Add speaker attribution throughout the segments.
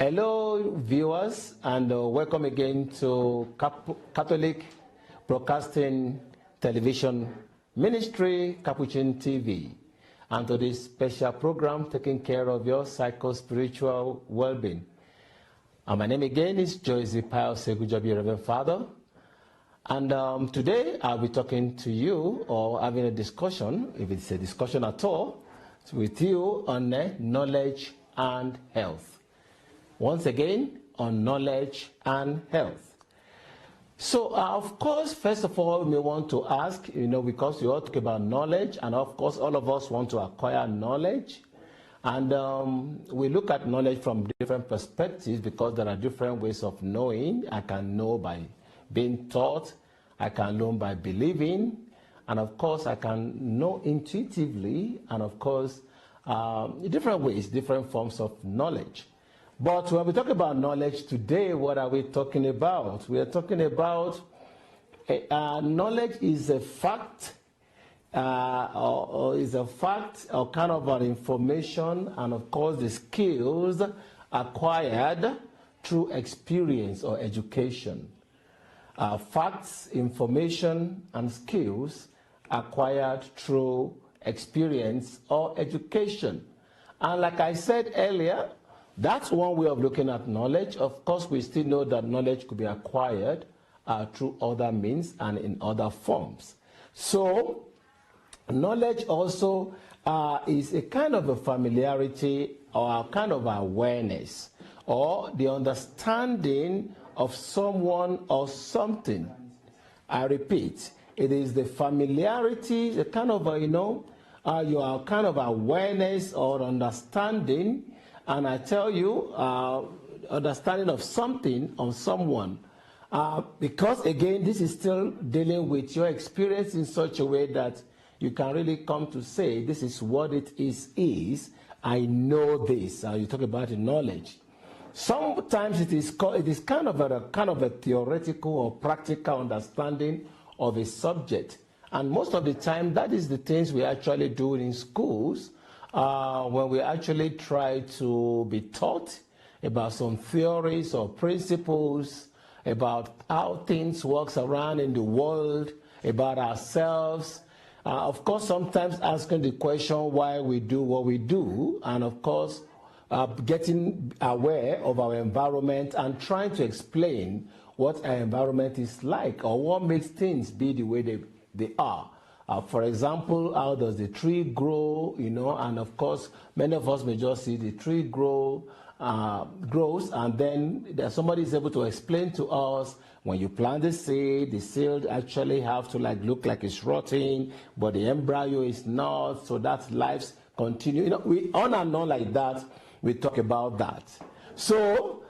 Speaker 1: Hello, viewers, and welcome again to Catholic Broadcasting Television Ministry, Capuchin TV, and to this special program taking care of your psycho-spiritual well-being. And my name again is Joyce Pius Segujabi, Reverend Father. And today I'll be talking to you or having a discussion, if it's a discussion at all, with you on knowledge and health. Once again, on knowledge and health. So, of course, first of all, we want to ask, because we all talk about knowledge, and of course, all of us want to acquire knowledge. And we look at knowledge from different perspectives because there are different ways of knowing. I can know by being taught, I can learn by believing, and of course, I can know intuitively, and of course, different ways, different forms of knowledge. But when we talk about knowledge today, what are we talking about? We are talking about knowledge is a fact, or kind of an information, and of course the skills acquired through experience or education. Facts, information, and skills acquired through experience or education. And like I said earlier, that's one way of looking at knowledge. Of course, we still know that knowledge could be acquired through other means and in other forms. So, knowledge also is a kind of a familiarity or a kind of awareness or the understanding of someone or something. I repeat, it is the familiarity, the kind of, your kind of awareness or understanding. And I tell you, understanding of something or someone, because again, this is still dealing with your experience in such a way that you can really come to say, this is what it is, I know this. You talk about the knowledge. Sometimes it is kind of a theoretical or practical understanding of a subject. And most of the time, that is the things we actually do in schools, when we actually try to be taught about some theories or principles, about how things work around in the world, about ourselves. Of course, sometimes asking the question why we do what we do, and of course, getting aware of our environment and trying to explain what our environment is like or what makes things be the way they are. For example, how does the tree grow, and of course, many of us may just see the tree grows, and then somebody is able to explain to us, when you plant the seed actually have to look like it's rotting, but the embryo is not, so that lives continue. We on and on like that, we talk about that. So,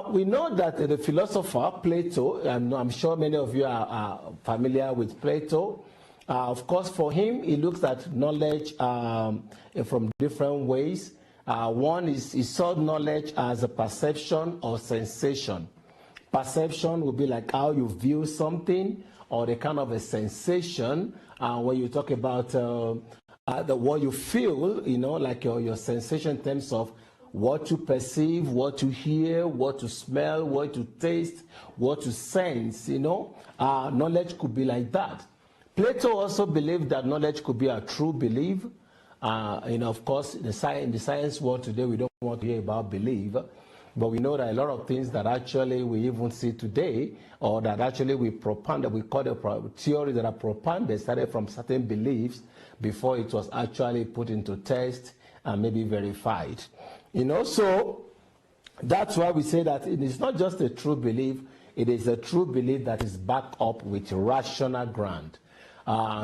Speaker 1: we know that the philosopher Plato, and I'm sure many of you are familiar with Plato. Of course, for him, he looks at knowledge from different ways. One is he saw knowledge as a perception or sensation. Perception would be like how you view something, or the kind of a sensation when you talk about what you feel, like your sensation in terms of what to perceive, what to hear, what to smell, what to taste, what to sense, knowledge could be like that. Plato also believed that knowledge could be a true belief. Of course, in the science world today, we don't want to hear about belief, but we know that a lot of things that actually we even see today, or that actually we propaganda, we call the theories that are propaganda, started from certain beliefs before it was actually put into test and maybe verified. So that's why we say that it is not just a true belief, it is a true belief that is backed up with rational ground.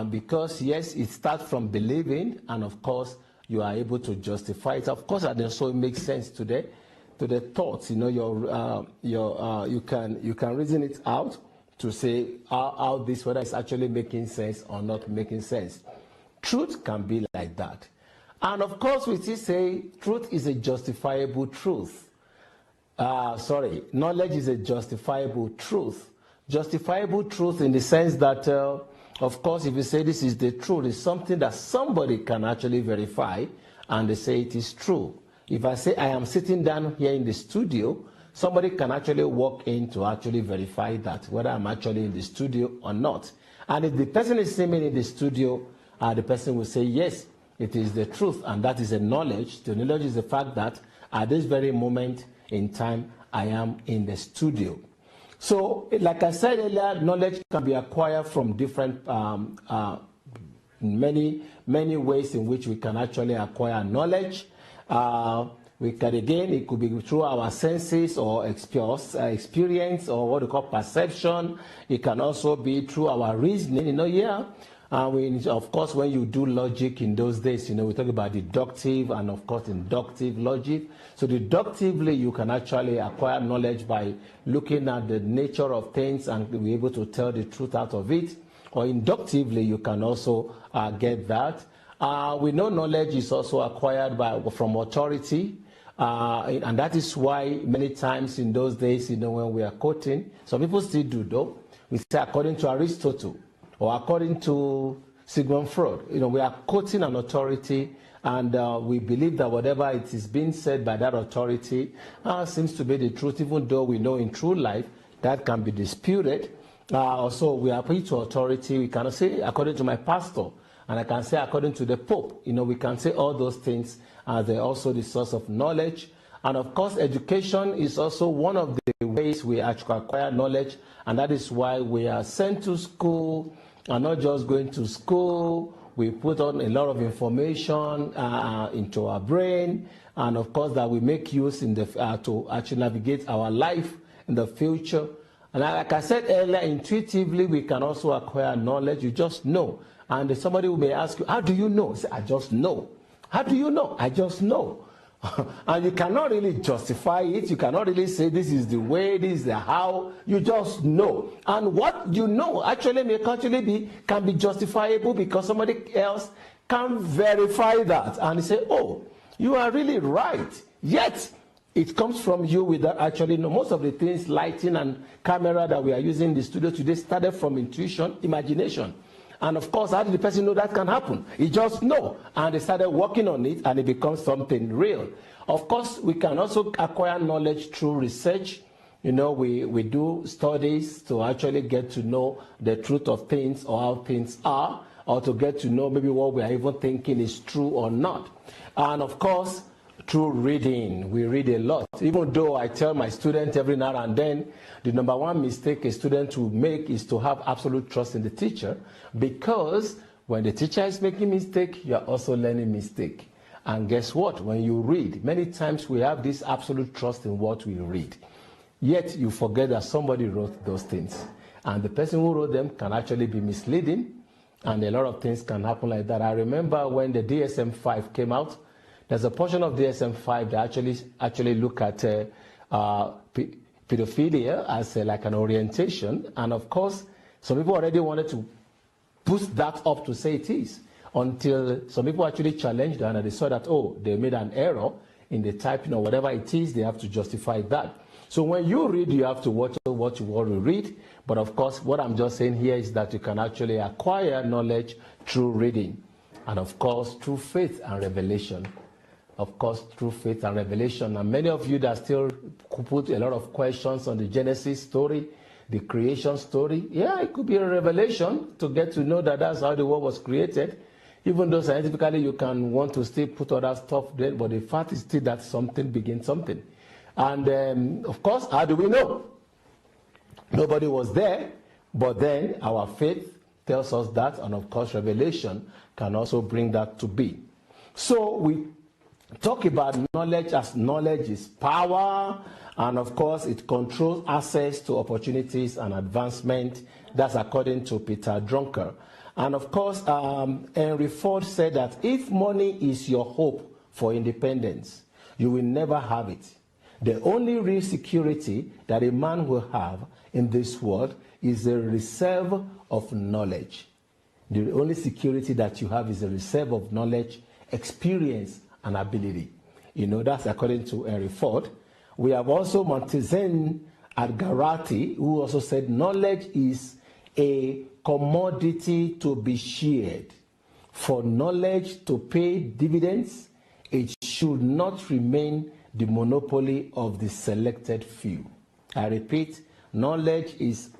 Speaker 1: Because yes, it starts from believing, and of course you are able to justify it. Of course, and so it makes sense today to the thoughts. You can reason it out to say how this, whether it's actually making sense or not making sense. Truth can be like that, and of course we still say truth is a justifiable truth. Knowledge is a justifiable truth. Justifiable truth in the sense that. Of course, if you say this is the truth, it's something that somebody can actually verify and they say it is true. If I say I am sitting down here in the studio, somebody can actually walk in to actually verify that, whether I'm actually in the studio or not. And if the person is seeing me in the studio, the person will say, yes, it is the truth, and that is a knowledge. The knowledge is the fact that at this very moment in time, I am in the studio. So, like I said earlier, knowledge can be acquired from different, many ways in which we can actually acquire knowledge. We can, again, it could be through our senses or experience, or what we call perception. It can also be through our reasoning, of course, when you do logic in those days, we talk about deductive and, of course, inductive logic. So deductively, you can actually acquire knowledge by looking at the nature of things and be able to tell the truth out of it. Or inductively, you can also get that. We know knowledge is also acquired from authority. And that is why many times in those days, when we are quoting, some people still do though, we say according to Aristotle or according to Sigmund Freud, we are quoting an authority, and we believe that whatever it is being said by that authority seems to be the truth, even though we know in true life that can be disputed. Also, we appeal to authority. We cannot say according to my pastor, and I can say according to the Pope. We can say all those things. They're also the source of knowledge. And of course, education is also one of the ways we actually acquire knowledge. And that is why we are sent to school, and not just going to school. We put on a lot of information into our brain. And of course, that we make use to actually navigate our life in the future. And like I said earlier, intuitively, we can also acquire knowledge. You just know. And somebody may ask you, how do you know? Say, I just know. How do you know? I just know. And you cannot really justify it. You cannot really say this is the way, this is the how. You just know. And what you know can be justifiable because somebody else can verify that. And say, oh, you are really right. Yet, it comes from you without actually know. Most of the things, lighting and camera that we are using in the studio today started from intuition, imagination. And of course, how did the person know that can happen? He just know. And they started working on it, and it becomes something real. Of course, we can also acquire knowledge through research. We do studies to actually get to know the truth of things or how things are, or to get to know maybe what we are even thinking is true or not. And of course, through reading, we read a lot. Even though I tell my students every now and then, the number one mistake a student will make is to have absolute trust in the teacher, because when the teacher is making mistake, you are also learning mistake. And guess what? When you read, many times we have this absolute trust in what we read. Yet you forget that somebody wrote those things. And the person who wrote them can actually be misleading, and a lot of things can happen like that. I remember when the DSM-5 came out, there's a portion of DSM-5 that actually look at pedophilia as like an orientation. And of course, some people already wanted to boost that up to say it is, until some people actually challenged that and they saw that, oh, they made an error in the typing or whatever it is, they have to justify that. So when you read, you have to watch what you want to read. But of course, what I'm just saying here is that you can actually acquire knowledge through reading. And of course, through faith and revelation. Of course, through faith and revelation. And many of you that still put a lot of questions on the Genesis story, the creation story, yeah, it could be a revelation to get to know that that's how the world was created. Even though scientifically you can want to still put other stuff there, but the fact is still that something begins something. And of course, how do we know? Nobody was there, but then our faith tells us that, and of course, revelation can also bring that to be. So we talk about knowledge as knowledge is power, and of course it controls access to opportunities and advancement. That's according to Peter Drucker. And of course, Henry Ford said that if money is your hope for independence, you will never have it. The only real security that a man will have in this world is a reserve of knowledge. The only security that you have is a reserve of knowledge, experience, and ability. That's according to Henry Ford. We have also Montezin Adgarati, who also said knowledge is a commodity to be shared. For knowledge to pay dividends, it should should not remain the monopoly of the selected few. I repeat, knowledge is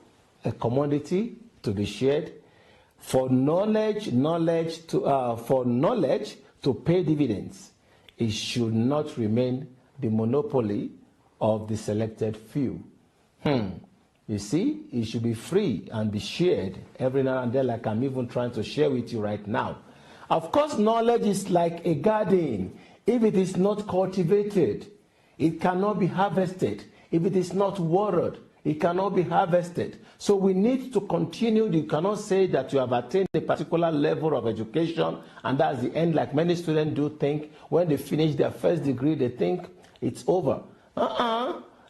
Speaker 1: a commodity to be shared. For knowledge to pay dividends, it should not remain the monopoly of the selected few. You see, it should be free and be shared every now and then, like I'm even trying to share with you right now. Of course, knowledge is like a garden. If it is not cultivated, it cannot be harvested. If it is not watered, it cannot be harvested. So we need to continue. You cannot say that you have attained a particular level of education and that's the end, like many students do think. When they finish their first degree, they think it's over.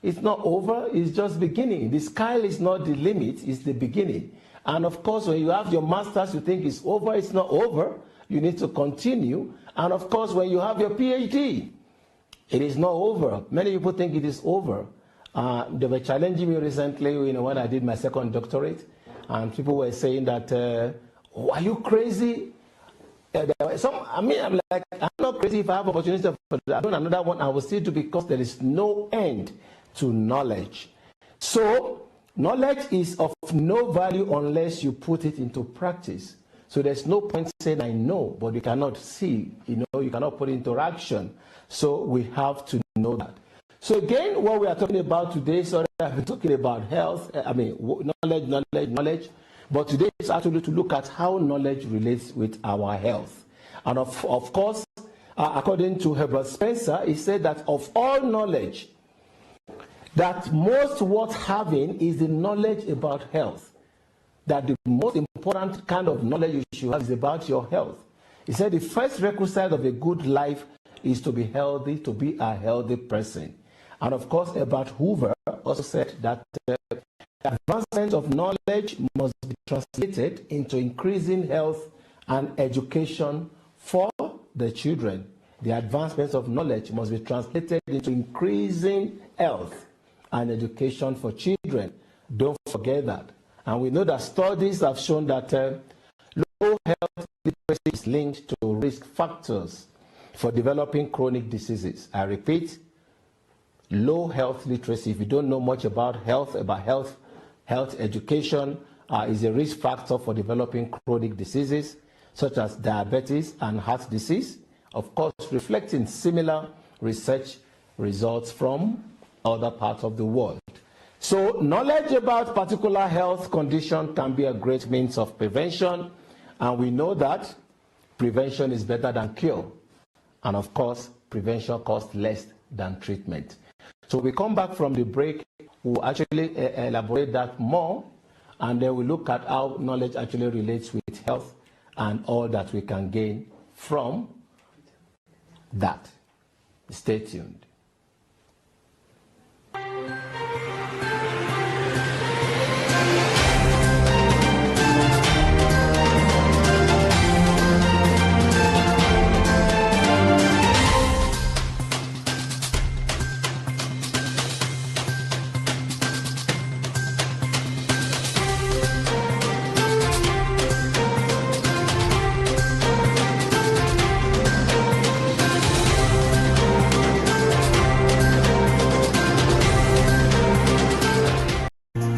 Speaker 1: It's not over, it's just beginning. The sky is not the limit, it's the beginning. And of course, when you have your master's, you think it's over, it's not over. You need to continue. And of course, when you have your PhD, it is not over. Many people think it is over. They were challenging me recently, when I did my second doctorate, and people were saying that, are you crazy? I'm not crazy if I have opportunity for that. Another one, I will still do, because there is no end to knowledge. So, knowledge is of no value unless you put it into practice. So there's no point saying I know, but you cannot see, you cannot put it into action. So we have to know that. So again, what we are talking about today, I've been talking about health, knowledge, but today is actually to look at how knowledge relates with our health. And of course, according to Herbert Spencer, he said that of all knowledge, that most worth having is the knowledge about health. That the most important kind of knowledge you should have is about your health. He said the first requisite of a good life is to be healthy, to be a healthy person. And of course, Herbert Hoover also said that the advancement of knowledge must be translated into increasing health and education for the children. The advancement of knowledge must be translated into increasing health and education for children. Don't forget that. And we know that studies have shown that low health literacy is linked to risk factors for developing chronic diseases. I repeat, low health literacy, if you don't know much about health education, is a risk factor for developing chronic diseases such as diabetes and heart disease, of course reflecting similar research results from other parts of the world. So knowledge about particular health condition can be a great means of prevention, and we know that prevention is better than cure. And of course, prevention costs less than treatment. So we come back from the break, we'll actually elaborate that more, and then we look at how knowledge actually relates with health and all that we can gain from that. Stay tuned.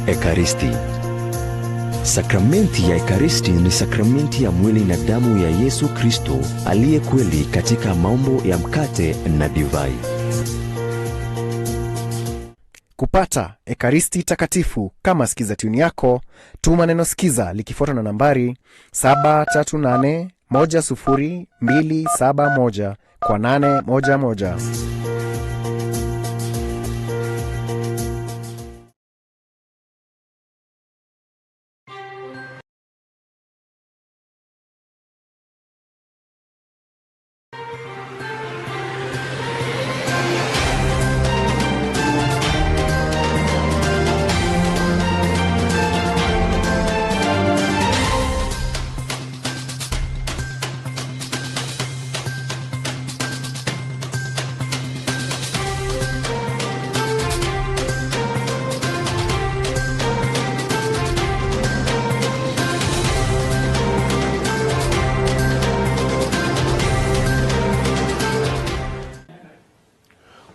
Speaker 2: Ekaristi. Sakramenti ya Ekaristi ni sakramenti ya mwili na damu ya Yesu Kristo aliye kweli katika maumbo ya mkate na divai.
Speaker 3: Kupata Ekaristi takatifu kama Skiza tuni yako, tuma neno Skiza likifuatwa na nambari 738100271 kwa 811.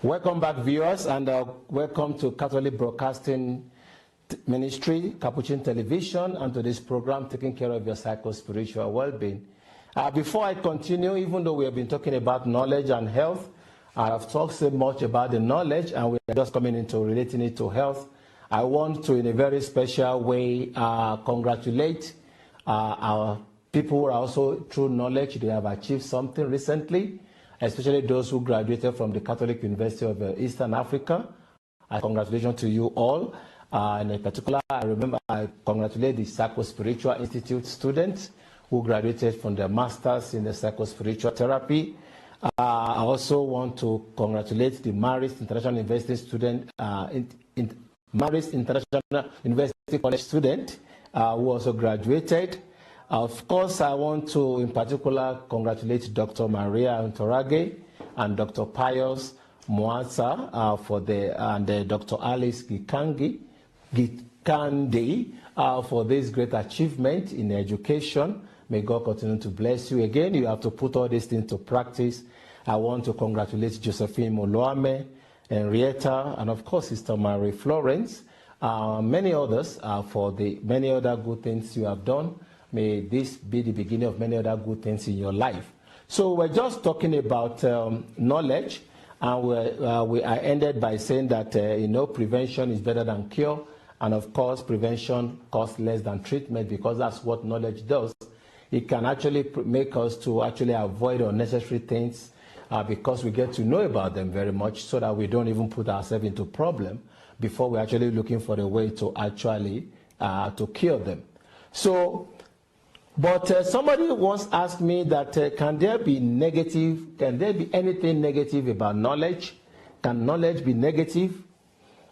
Speaker 1: Welcome back, viewers, and welcome to Catholic Broadcasting Ministry, Capuchin Television, and to this program, Taking Care of Your Psycho-Spiritual Well-Being. Before I continue, even though we have been talking about knowledge and health, I've talked so much about the knowledge, and we are just coming into relating it to health. I want to, in a very special way, congratulate our people who are also through knowledge. They have achieved something recently, especially those who graduated from the Catholic University of Eastern Africa. Congratulations to you all. In particular, I remember I congratulate the Psycho-Spiritual Institute students who graduated from their masters in the psycho-spiritual therapy. I also want to congratulate the Marist International University student, Marist International University College student who also graduated. Of course, I want to, in particular, congratulate Dr. Maria Ntorage and Dr. Pius Mwasa and Dr. Alice Gikandi for this great achievement in education. May God continue to bless you. Again, you have to put all these things to practice. I want to congratulate Josephine Moloame, Henrietta, and of course, Sister Mary Florence, many others for the many other good things you have done. May this be the beginning of many other good things in your life. So we're just talking about knowledge, and I ended by saying that prevention is better than cure, and of course prevention costs less than treatment, because that's what knowledge does. It can actually make us to actually avoid unnecessary things because we get to know about them very much, so that we don't even put ourselves into problem before we're actually looking for a way to actually to cure them. So. But somebody once asked me that can there be anything negative about knowledge? Can knowledge be negative?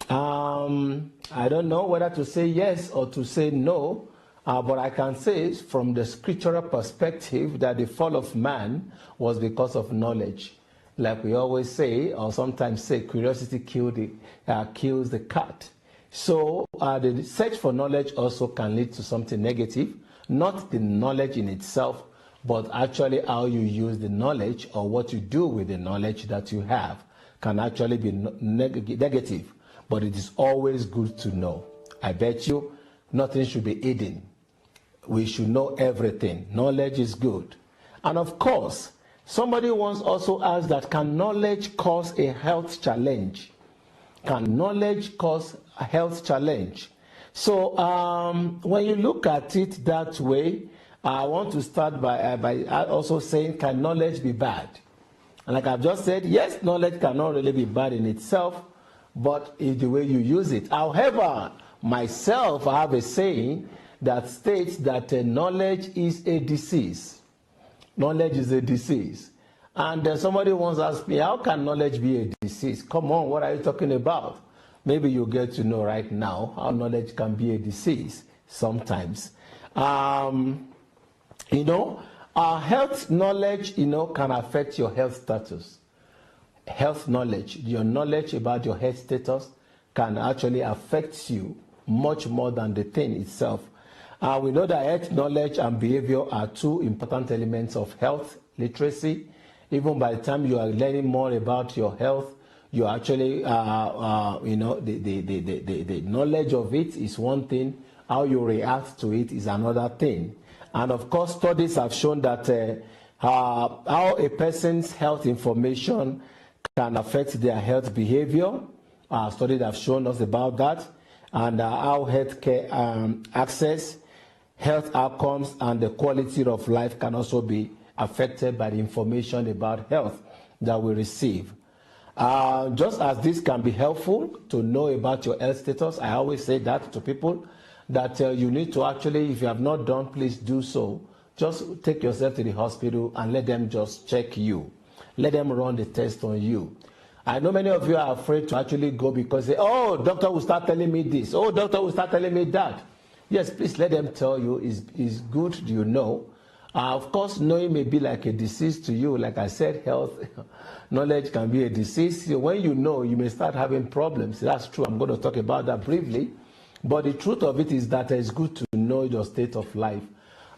Speaker 1: I don't know whether to say yes or to say no, but I can say from the scriptural perspective that the fall of man was because of knowledge. Like we always say, or sometimes say, curiosity kills the cat. So the search for knowledge also can lead to something negative. Not the knowledge in itself, but actually how you use the knowledge or what you do with the knowledge that you have can actually be negative. But it is always good to know. I bet you nothing should be hidden. We should know everything. Knowledge is good. And of course, somebody once also asked that can knowledge cause a health challenge? Can knowledge cause a health challenge? So when you look at it that way, I want to start by also saying, can knowledge be bad? And like I've just said, yes, knowledge cannot really be bad in itself, but it's the way you use it. However, myself, I have a saying that states that knowledge is a disease. Knowledge is a disease. And somebody once asked me, how can knowledge be a disease? Come on, what are you talking about? Maybe you get to know right now how knowledge can be a disease sometimes. Health knowledge, can affect your health status. Health knowledge, your knowledge about your health status can actually affect you much more than the thing itself. We know that health knowledge and behavior are two important elements of health literacy. Even by the time you are learning more about your health, you actually, the knowledge of it is one thing. How you react to it is another thing. And of course, studies have shown that how a person's health information can affect their health behavior. Studies have shown us about that. And how healthcare access, health outcomes, and the quality of life can also be affected by the information about health that we receive. Just as this can be helpful to know about your health status, I always say that to people, that you need to actually, if you have not done, please do so. Just take yourself to the hospital and let them just check you. Let them run the test on you. I know many of you are afraid to actually go because they, oh, doctor will start telling me this. Oh, doctor will start telling me that. Yes, please let them tell you. Is good, you know. Of course, knowing may be like a disease to you. Like I said, health knowledge can be a disease. So when you know, you may start having problems. That's true. I'm going to talk about that briefly. But the truth of it is that it's good to know your state of life.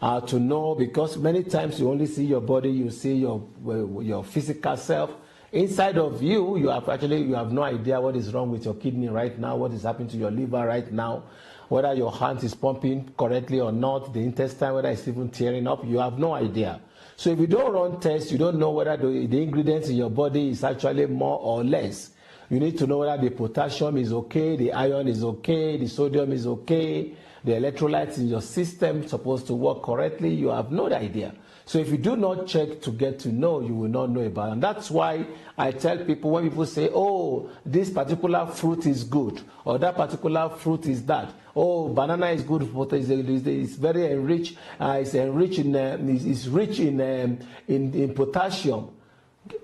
Speaker 1: To know, because many times you only see your body, you see your physical self. Inside of you, you have no idea what is wrong with your kidney right now, what is happening to your liver right now, whether your heart is pumping correctly or not, the intestine, whether it's even tearing up, you have no idea. So if you don't run tests, you don't know whether the ingredients in your body is actually more or less. You need to know whether the potassium is okay, the iron is okay, the sodium is okay, the electrolytes in your system supposed to work correctly. You have no idea. So if you do not check to get to know, you will not know about it. And that's why I tell people, when people say, oh, this particular fruit is good, or that particular fruit is that, oh, banana is good, it's very enriched, it's rich in potassium.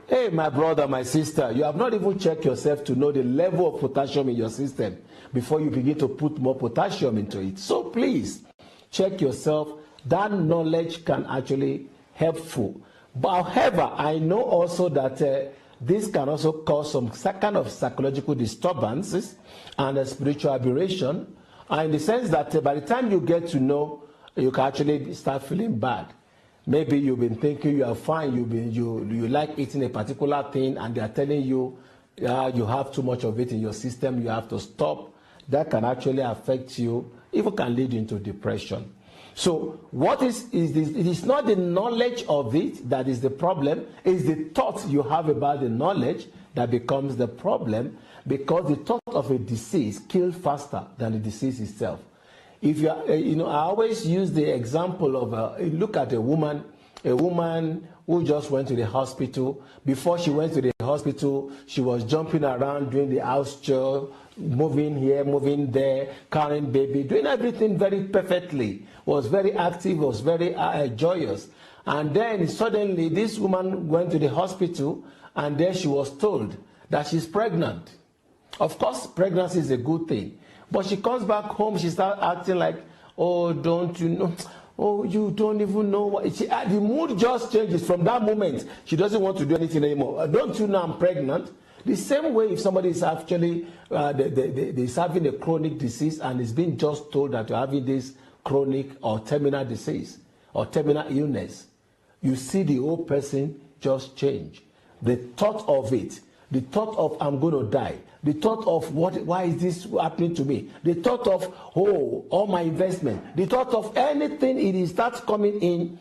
Speaker 1: Hey, my brother, my sister, you have not even checked yourself to know the level of potassium in your system before you begin to put more potassium into it. So please, check yourself. That knowledge can actually helpful. But however, I know also that this can also cause some kind of psychological disturbances and a spiritual aberration, in the sense that by the time you get to know, you can actually start feeling bad. Maybe you've been thinking you are fine, you like eating a particular thing, and they are telling you you have too much of it in your system, you have to stop. That can actually affect you, even can lead into depression. So what is this? It is not the knowledge of it that is the problem. It's the thought you have about the knowledge that becomes the problem, because the thought of a disease kills faster than the disease itself. If you are, I always use the example of look at a woman who just went to the hospital. Before she went to the hospital, she was jumping around, doing the house chore, moving here, moving there, carrying baby, doing everything very perfectly, was very active, was very joyous. And then suddenly this woman went to the hospital, and there she was told that she's pregnant. Of course, pregnancy is a good thing. But she comes back home, she starts acting like, oh, don't you know? Oh, you don't even know what. The mood just changes from that moment. She doesn't want to do anything anymore. Don't you know I'm pregnant? The same way if somebody is actually is having a chronic disease and is being just told that you're having this chronic or terminal disease or terminal illness, you see the whole person just change. The thought of it, the thought of I'm going to die, the thought of why is this happening to me, the thought of all my investment, the thought of anything, it starts coming in,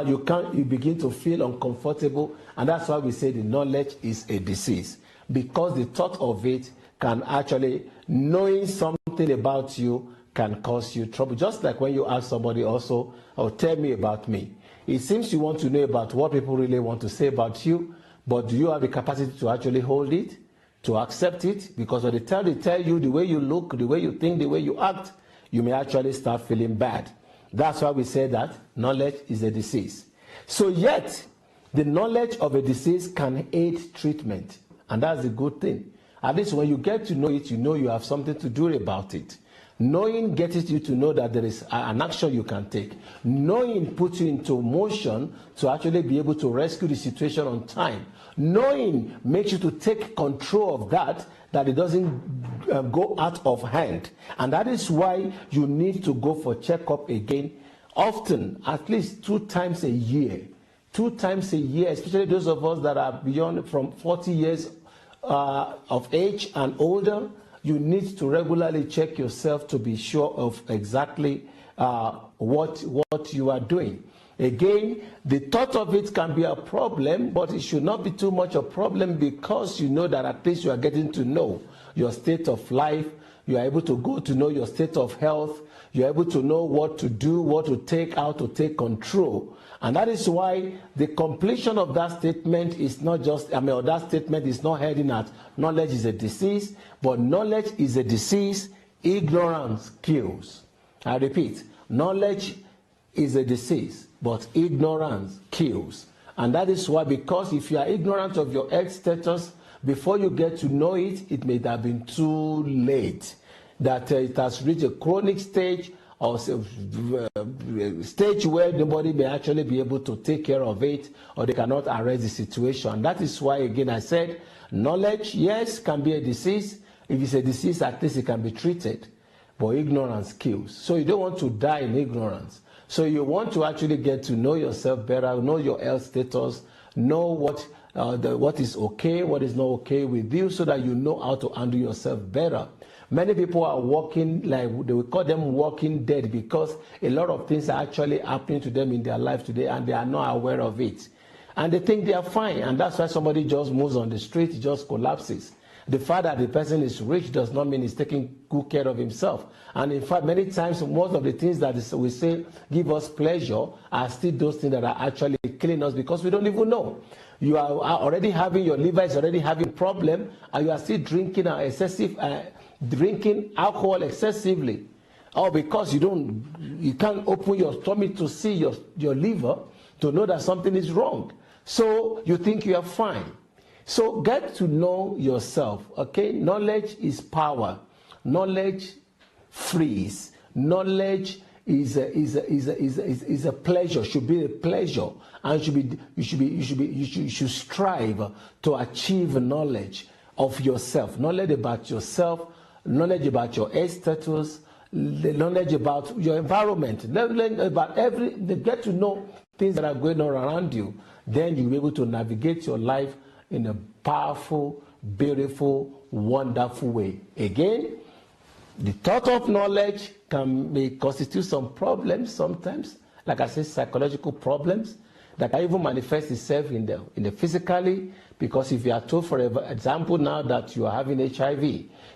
Speaker 1: you begin to feel uncomfortable, and that's why we say the knowledge is a disease, because the thought of it can actually, knowing something about you can cause you trouble. Just like when you ask somebody also, oh, tell me about me. It seems you want to know about what people really want to say about you, but do you have the capacity to actually hold it, to accept it? Because by the time they tell you the way you look, the way you think, the way you act, you may actually start feeling bad. That's why we say that knowledge is a disease. So yet, the knowledge of a disease can aid treatment. And that's a good thing. At least when you get to know it, you know you have something to do about it. Knowing gets you to know that there is an action you can take. Knowing puts you into motion to actually be able to rescue the situation on time. Knowing makes you to take control of that it doesn't go out of hand. And that is why you need to go for checkup again, often, at least 2 times a year. 2 times a year, especially those of us that are beyond from 40 years of age and older. You need to regularly check yourself to be sure of exactly what you are doing. Again, the thought of it can be a problem, but it should not be too much a problem, because you know that at least you are getting to know your state of life. You are able to go to know your state of health. You are able to know what to do, what to take, how to take control. And that is why the completion of that statement is not just, or that statement is not heading at knowledge is a disease, but knowledge is a disease, ignorance kills. I repeat, knowledge is a disease, but ignorance kills. And that is why, because if you are ignorant of your health status, before you get to know it, it may have been too late. That it has reached a chronic stage, or stage where nobody may actually be able to take care of it, or they cannot arrest the situation. And that is why, again, I said, knowledge, yes, can be a disease. If it's a disease, at least it can be treated. But ignorance kills. So you don't want to die in ignorance. So you want to actually get to know yourself better, know your health status, know what is okay, what is not okay with you, so that you know how to handle yourself better. Many people are walking, like they will call them walking dead, because a lot of things are actually happening to them in their life today and they are not aware of it. And they think they are fine, and that's why somebody just moves on the street, just collapses. The fact that the person is rich does not mean he's taking good care of himself. And in fact, many times, most of the things that we say give us pleasure are still those things that are actually killing us, because we don't even know. You are already having, your liver is already having a problem, and you are still drinking drinking alcohol excessively. Or because you can't open your stomach to see your liver to know that something is wrong. So you think you are fine. So get to know yourself, okay? Knowledge is power. Knowledge frees. Knowledge is a pleasure. Should be a pleasure, and you should strive to achieve knowledge of yourself. Knowledge about yourself. Knowledge about your health status. Knowledge about your environment. Knowledge about get to know things that are going on around you. Then you'll be able to navigate your life in a powerful, beautiful, wonderful way. Again, the thought of knowledge may constitute some problems sometimes, like I said, psychological problems that can even manifest itself in the physically, because if you are told, for example, now that you are having HIV,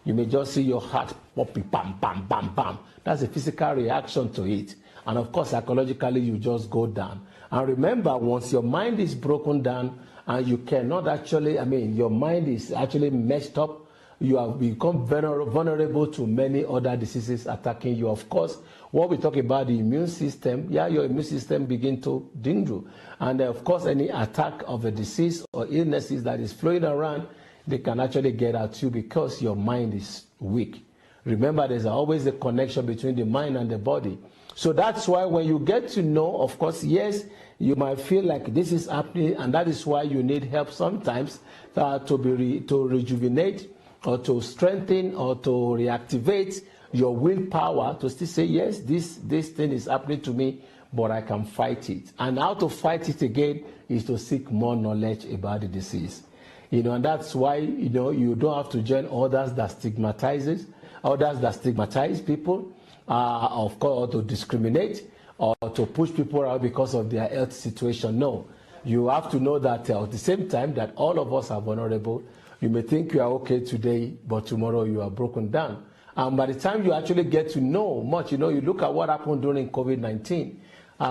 Speaker 1: you may just see your heart popping, bam, bam, bam, bam. That's a physical reaction to it. And of course, psychologically, you just go down. And remember, once your mind is broken down, and you cannot actually, your mind is actually messed up, you have become vulnerable to many other diseases attacking you. Of course, when we talk about the immune system, your immune system begin to dingle. And of course, any attack of a disease or illnesses that is flowing around, they can actually get at you because your mind is weak. Remember, there's always a connection between the mind and the body. So that's why when you get to know, of course, yes, you might feel like this is happening, and that is why you need help sometimes to rejuvenate or to strengthen or to reactivate your willpower to still say, yes, this thing is happening to me, but I can fight it. And how to fight it again is to seek more knowledge about the disease. And that's why, you don't have to join others that stigmatize people, of course, or to discriminate, or to push people out because of their health situation. No, you have to know that at the same time that all of us are vulnerable. You may think you are okay today, but tomorrow you are broken down. And by the time you actually get to know much, you look at what happened during COVID-19.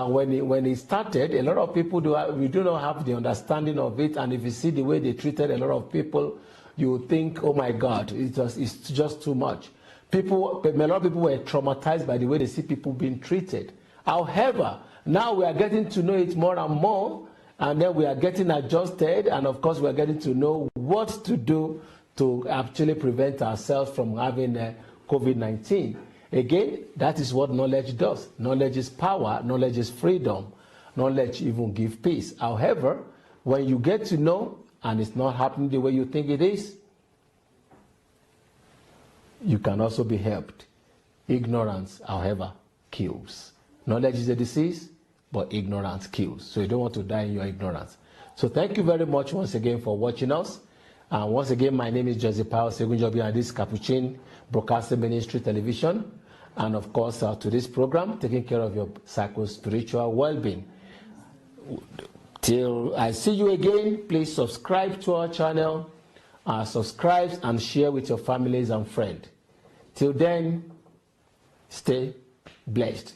Speaker 1: When it started, a lot of people we do not have the understanding of it. And if you see the way they treated a lot of people, you think, oh my God, it's just too much. A lot of people were traumatized by the way they see people being treated. However, now we are getting to know it more and more, and then we are getting adjusted, and of course we are getting to know what to do to actually prevent ourselves from having COVID-19. Again, that is what knowledge does. Knowledge is power, knowledge is freedom, knowledge even gives peace. However, when you get to know and it's not happening the way you think it is, you can also be helped. Ignorance, however, kills. Knowledge is a disease, but ignorance kills. So you don't want to die in your ignorance. So thank you very much once again for watching us. Once again, my name is Joseph Powell Segunjobi, and this is Capuchin Broadcasting Ministry Television. And of course, to this program, taking care of your psycho-spiritual well-being. Till I see you again, please subscribe to our channel, subscribe and share with your families and friends. Till then, stay blessed.